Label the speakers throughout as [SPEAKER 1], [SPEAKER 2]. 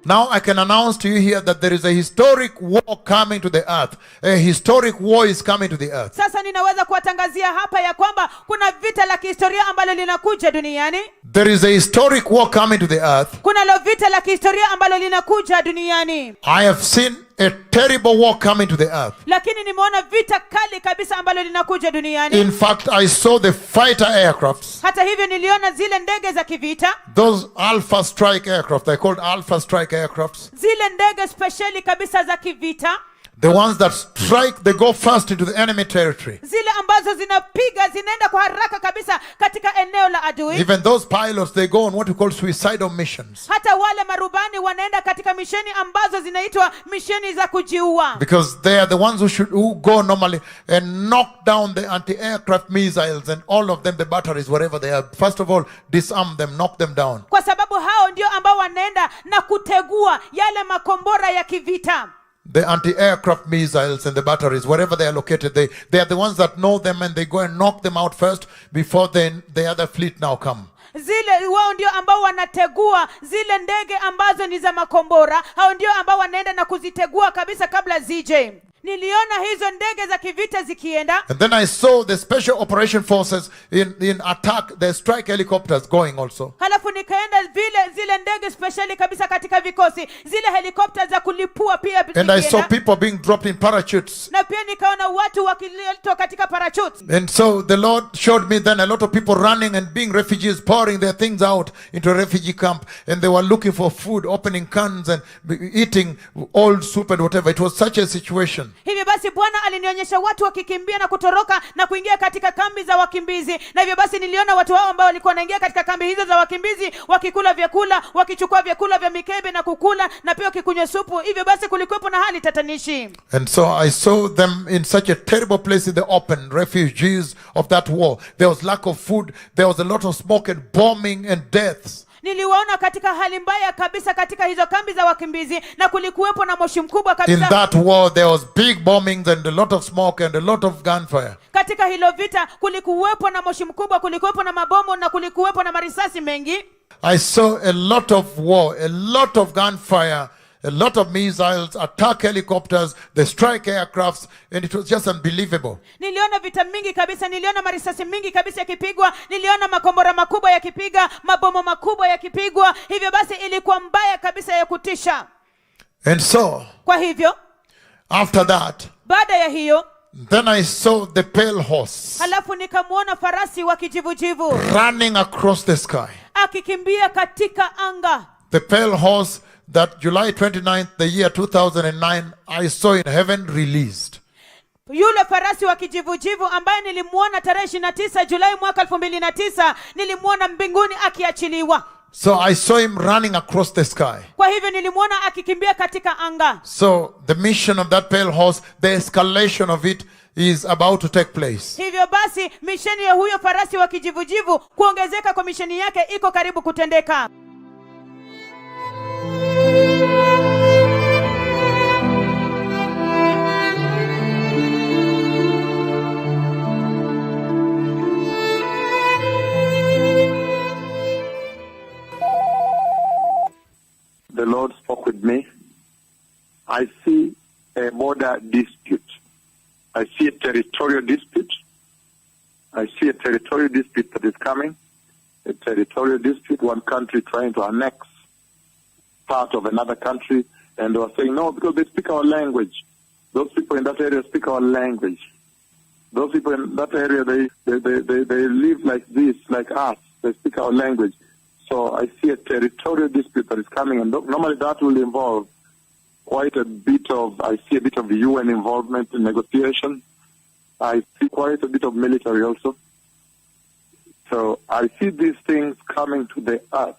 [SPEAKER 1] Now I can announce to you here that there is a historic war coming to the earth. A historic war is coming to the earth.
[SPEAKER 2] Sasa ninaweza kuwatangazia hapa ya kwamba kuna vita la kihistoria ambalo linakuja duniani.
[SPEAKER 1] There is a historic war coming to the earth.
[SPEAKER 2] Kuna lo vita la kihistoria ambalo linakuja duniani.
[SPEAKER 1] I have seen a terrible war coming to the earth.
[SPEAKER 2] Lakini nimeona vita kali kabisa ambalo linakuja duniani.
[SPEAKER 1] In fact, I saw the fighter aircrafts.
[SPEAKER 2] Hata hivyo niliona zile ndege za kivita.
[SPEAKER 1] Those Alpha Strike aircraft, they're called Alpha Strike aircrafts.
[SPEAKER 2] Zile ndege speciali kabisa za kivita.
[SPEAKER 1] The ones that strike, they go first into the enemy territory.
[SPEAKER 2] Zile ambazo zinapiga zinaenda kwa haraka kabisa katika eneo la adui.
[SPEAKER 1] Even those pilots, they go on what we call suicidal missions.
[SPEAKER 2] Hata wale marubani wanaenda katika misheni ambazo zinaitwa misheni za kujiua.
[SPEAKER 1] Because they are the ones who go normally and knock down the anti-aircraft missiles and all of them, the batteries, wherever they are. First of all, disarm them, knock them down.
[SPEAKER 2] Kwa sababu hao ndio ambao wanaenda na kutegua yale makombora ya kivita.
[SPEAKER 1] The anti-aircraft missiles and the batteries, wherever they are located, they are the ones that know them and they go and knock them out first before the other fleet now come.
[SPEAKER 2] Zile wao ndio ambao wanategua zile ndege ambazo ni za makombora. Hao ndio ambao wanaenda na kuzitegua kabisa kabla zije. Niliona hizo ndege za kivita zikienda.
[SPEAKER 1] And then I saw the special operation forces in attack, the strike helicopters going also.
[SPEAKER 2] Halafu nikaenda zile ndege speciali kabisa katika vikosi, zile helikopta za kulipua pia.
[SPEAKER 1] And I saw people being dropped in parachutes.
[SPEAKER 2] Na pia nikaona watu wakiletwa katika parachutes.
[SPEAKER 1] And so the Lord showed me then a lot of people running and being refugees, pouring their things out into a refugee camp, and they were looking for food, opening cans and eating old soup and whatever. It was such a situation.
[SPEAKER 2] Hivyo basi Bwana alinionyesha watu wakikimbia na kutoroka na kuingia katika kambi za wakimbizi. Na hivyo basi niliona watu hao ambao walikuwa wanaingia katika kambi hizo za wakimbizi wakikula vyakula, wakichukua vyakula vya mikebe na kukula na pia wakikunywa supu. Hivyo basi kulikuwepo na hali tatanishi.
[SPEAKER 1] And so I saw them in such a terrible place in the open, refugees of that war. There was lack of food, there was a lot of smoke and bombing and deaths.
[SPEAKER 2] Niliwaona katika hali mbaya kabisa katika hizo kambi za wakimbizi na kulikuwepo na moshi mkubwa kabisa.
[SPEAKER 1] In that war there was big bombings and a lot of smoke and a lot of gunfire.
[SPEAKER 2] Katika hilo vita kulikuwepo na moshi mkubwa, kulikuwepo na mabomu na kulikuwepo na marisasi mengi.
[SPEAKER 1] I saw a lot of war, a lot of gunfire, a lot of missiles, attack helicopters, the strike aircrafts, and it was just unbelievable.
[SPEAKER 2] Niliona vita mingi kabisa, niliona marisasi mingi kabisa yakipigwa, niliona makombora makubwa yakipiga, mabomu makubwa yakipigwa. Hivyo basi ilikuwa mbaya kabisa ya kutisha.
[SPEAKER 1] And so,
[SPEAKER 2] kwa hivyo,
[SPEAKER 1] after that,
[SPEAKER 2] baada ya hiyo,
[SPEAKER 1] then I saw the pale horse.
[SPEAKER 2] Halafu nikamuona farasi wa kijivujivu
[SPEAKER 1] running across the sky.
[SPEAKER 2] Akikimbia katika anga.
[SPEAKER 1] The pale horse that July 29th, the year 2009, I saw in heaven released.
[SPEAKER 2] Yule farasi wa kijivujivu ambaye nilimuona tarehe 29 Julai mwaka 2009, nilimuona mbinguni akiachiliwa.
[SPEAKER 1] So I saw him running across the sky.
[SPEAKER 2] Kwa hivyo nilimuona akikimbia katika anga.
[SPEAKER 1] So the mission of that pale horse, the escalation of it is about to take place.
[SPEAKER 2] Hivyo basi misheni ya huyo farasi wa kijivujivu, kuongezeka kwa misheni yake iko karibu kutendeka.
[SPEAKER 3] The Lord spoke with me. I see a border dispute. I see a territorial dispute. I see a territorial dispute that is coming. A territorial dispute, one country trying to annex part of another country. And they were saying, no, because they speak our language. Those people in that area speak our language. Those people in that area, they live like this, like us. They speak our language. So I see a territorial dispute that is coming, and normally that will involve quite a bit of, I see a bit of UN involvement in negotiation. I see quite a bit of military also. So I see these things coming to the earth.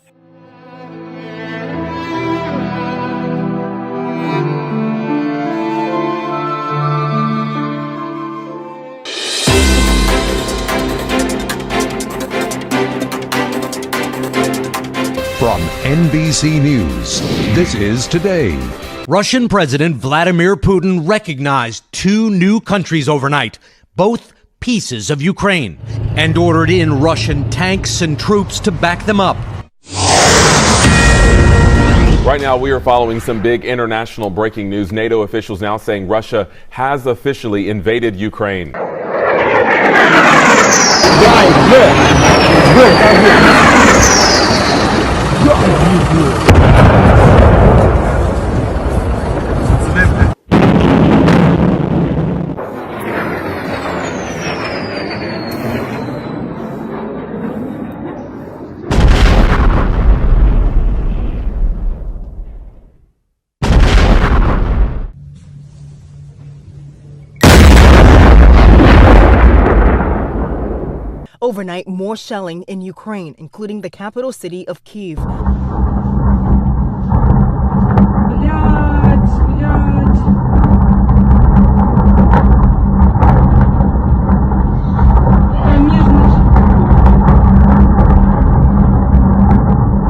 [SPEAKER 4] From NBC News, this is Today.
[SPEAKER 5] Russian President Vladimir Putin recognized 2 new countries overnight, both pieces of Ukraine, and ordered in Russian tanks and troops to back them up.
[SPEAKER 6] Right now, we are following some big international breaking news. NATO officials now saying Russia has officially invaded Ukraine.
[SPEAKER 7] Overnight, more shelling in Ukraine, including the capital city of Kyiv.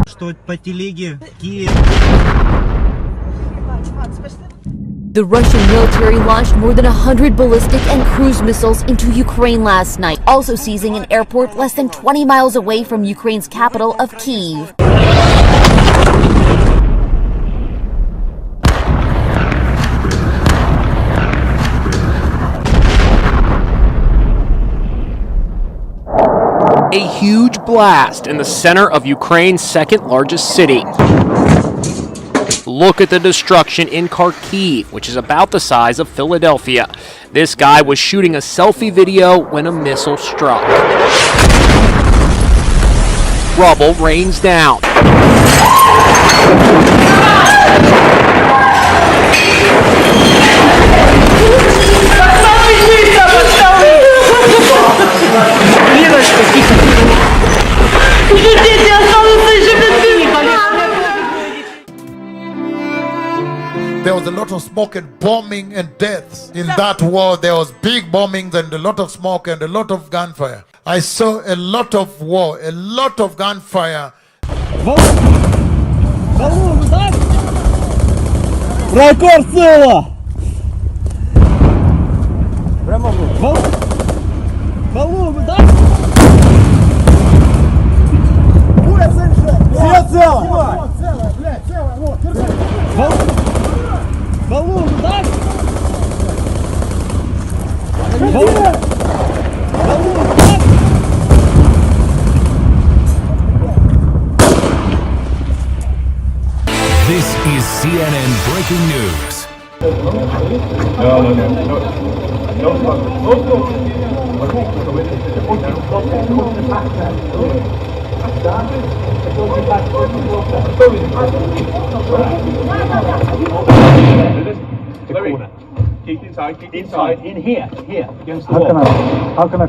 [SPEAKER 8] Что по телеге Киев.
[SPEAKER 9] The Russian military launched more than 100 ballistic and cruise missiles into Ukraine last night, also seizing an airport less than 20 miles away from Ukraine's capital of Kyiv.
[SPEAKER 10] A huge blast in the center of Ukraine's second largest city. Look at the destruction in Kharkiv, which is about the size of Philadelphia. This guy was shooting a selfie video when a missile struck. Rubble rains down.
[SPEAKER 1] There was a lot of smoke and bombing and deaths. In that war, there was big bombings and a lot of smoke and a lot of gunfire. I saw a lot of war, a lot of gunfire.
[SPEAKER 8] Рекорд сила! Прямо Балу, да? Все цело! Балу, да? Балу, да?
[SPEAKER 4] This is CNN Breaking News.
[SPEAKER 11] Keep inside, in here, against the wall. How can I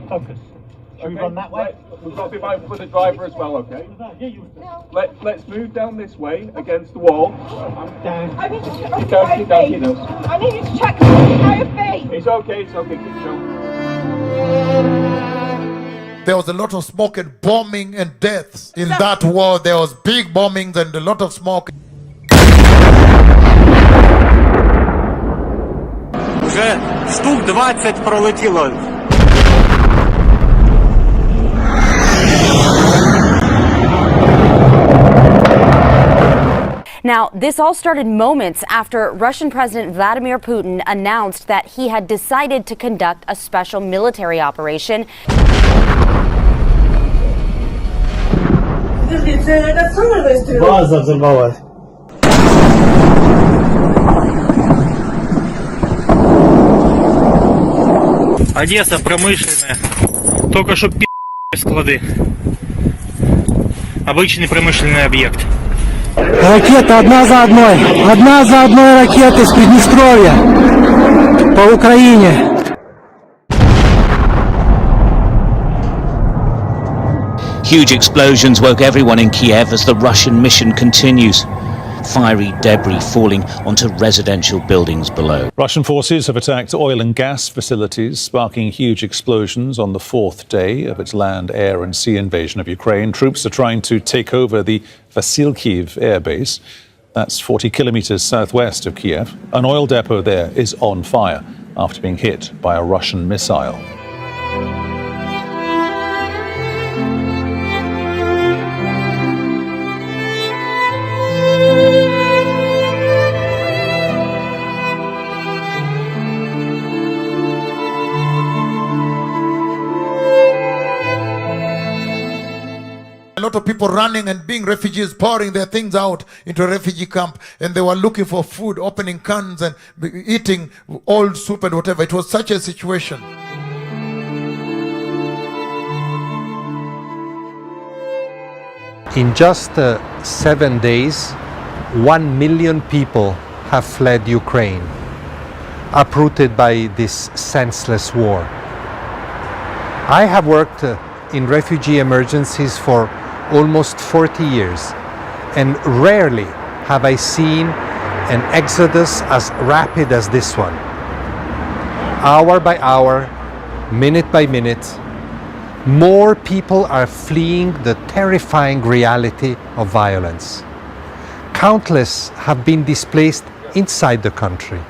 [SPEAKER 11] focus. Should we run that way? We've got to be mindful for the driver as well, okay? Let's move down this way against the wall. Down. I need to check my feet. I need you to check my feet. It's okay, keep going.
[SPEAKER 1] There was a lot of smoke and bombing and deaths. In that war, there was big bombings and a lot of smoke.
[SPEAKER 8] Вже штук 20 пролетіло.
[SPEAKER 9] Now, this all started moments after Russian President Vladimir Putin announced that he had decided to conduct a special military operation.
[SPEAKER 8] База взорвалась. Одесса промышленная. Только что склады. Обычный промышленный объект. Ракета одна за одной ракеты с Приднестровья по Украине.
[SPEAKER 12] Huge explosions woke everyone in Kiev as the Russian mission continues. Fiery debris falling onto residential buildings below.
[SPEAKER 13] Russian forces have attacked oil and gas facilities, sparking huge explosions on the fourth day of its land, air and sea invasion of Ukraine. Troops are trying to take over the Vasilkiv air base. That's 40 kilometers southwest of Kiev. An oil depot there is on fire after being hit by a Russian missile.
[SPEAKER 1] people running and being refugees, pouring their things out into a refugee camp, and they were looking for food, opening cans and eating old soup and whatever. It was such a situation.
[SPEAKER 14] In just 7 days, 1 million people have fled Ukraine, uprooted by this senseless war. I have worked in refugee emergencies for almost 40 years, and rarely have I seen an exodus as rapid as this one. Hour by hour, minute by minute, more people are fleeing the terrifying reality of violence. Countless have been displaced inside the country.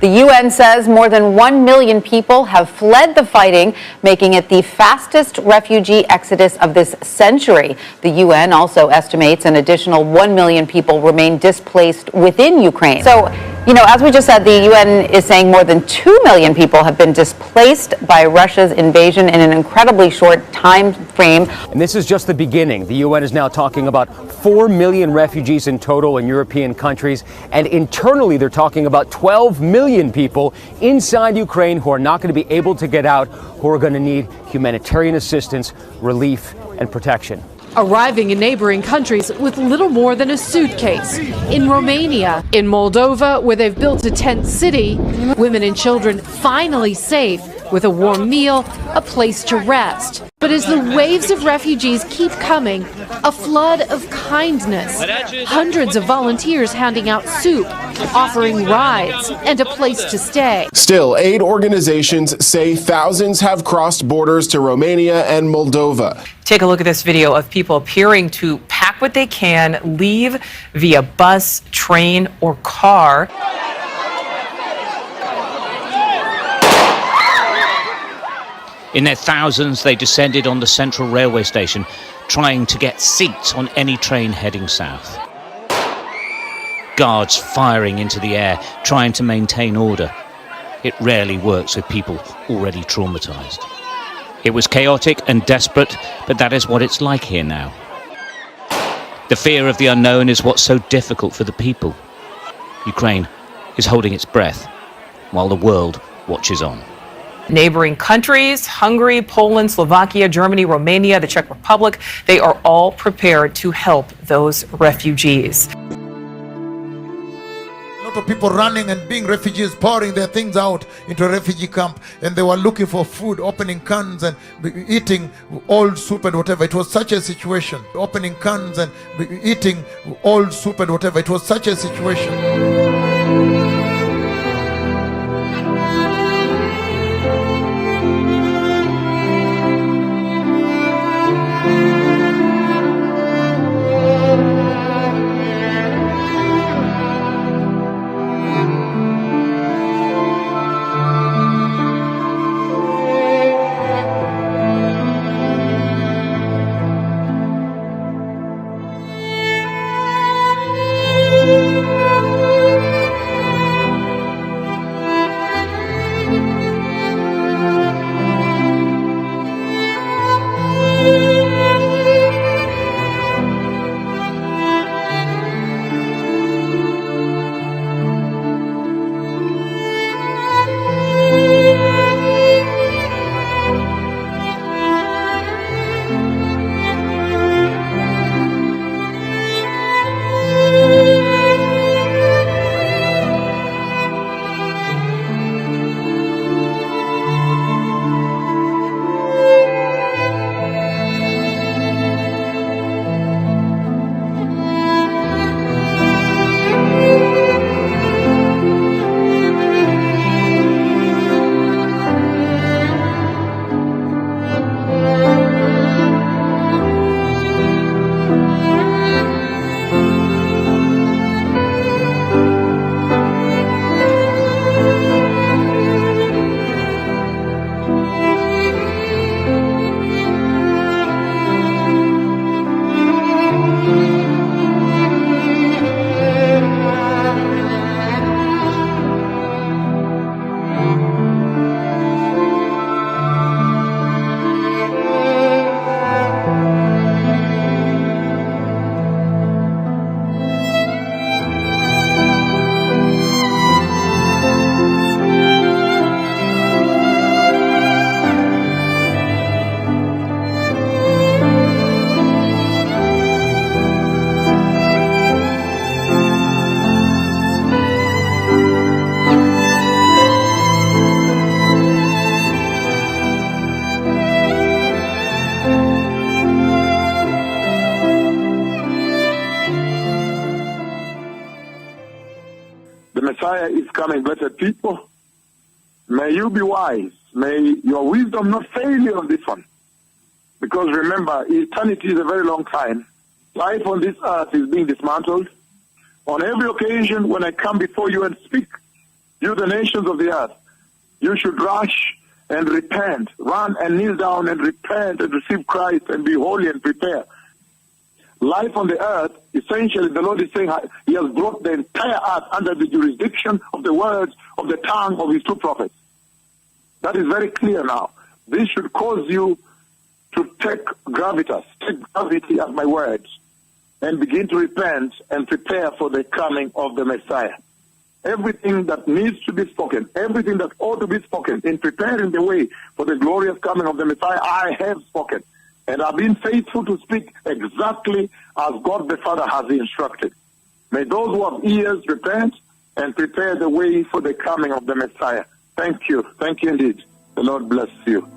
[SPEAKER 15] The UN says more than 1 million people have fled the fighting, making it the fastest refugee exodus of this century. The UN also estimates an additional 1 million people remain displaced within Ukraine. So, as we just said, the UN is saying more than 2 million people have been displaced by Russia's invasion in an incredibly short time frame.
[SPEAKER 16] And this is just the beginning. The UN is now talking about 4 million refugees in total in European countries, and internally they're talking about 12 million people inside Ukraine who are not going to be able to get out, who are going to need humanitarian assistance, relief, and protection.
[SPEAKER 17] Arriving in neighboring countries with little more than a suitcase. In Romania, in Moldova, where they've built a tent city, women and children finally safe with a warm meal, a place to rest. But as the waves of refugees keep coming, a flood of kindness. Hundreds of volunteers handing out soup, offering rides, and a place to stay.
[SPEAKER 18] Still, aid organizations say thousands have crossed borders to Romania and Moldova.
[SPEAKER 19] Take a look at this video of people appearing to pack what they can, leave via bus, train, or car.
[SPEAKER 12] In their thousands, they descended on the central railway station, trying to get seats on any train heading south. Guards firing into the air, trying to maintain order. It rarely works with people already traumatized. It was chaotic and desperate, but that is what it's like here now. The fear of the unknown is what's so difficult for the people. Ukraine is holding its breath while the world watches on.
[SPEAKER 19] Neighboring countries, Hungary, Poland, Slovakia, Germany, Romania, the Czech Republic, they are all prepared to help those refugees.
[SPEAKER 1] A lot of people running and being refugees, pouring their things out into a refugee camp, and they were looking for food, opening cans and eating old soup and whatever. It was such a situation. Opening cans and eating old soup and whatever. It was such a situation.
[SPEAKER 3] Messiah is coming, blessed people. May you be wise. May your wisdom not fail you on this one. Because remember, eternity is a very long time. Life on this earth is being dismantled. On every occasion when I come before you and speak, you the nations of the earth, you should rush and repent. Run and kneel down and repent and receive Christ and be holy and prepare. Life on the earth, essentially the Lord is saying he has brought the entire earth under the jurisdiction of the words of the tongue of his two prophets. That is very clear now. This should cause you to take gravity at my words and begin to repent and prepare for the coming of the Messiah. Everything that needs to be spoken, everything that ought to be spoken in preparing the way for the glorious coming of the Messiah, I have spoken. And I've been faithful to speak exactly as God the Father has instructed. May those who have ears repent and prepare the way for the coming of the Messiah. Thank you. Thank you indeed. The Lord bless you.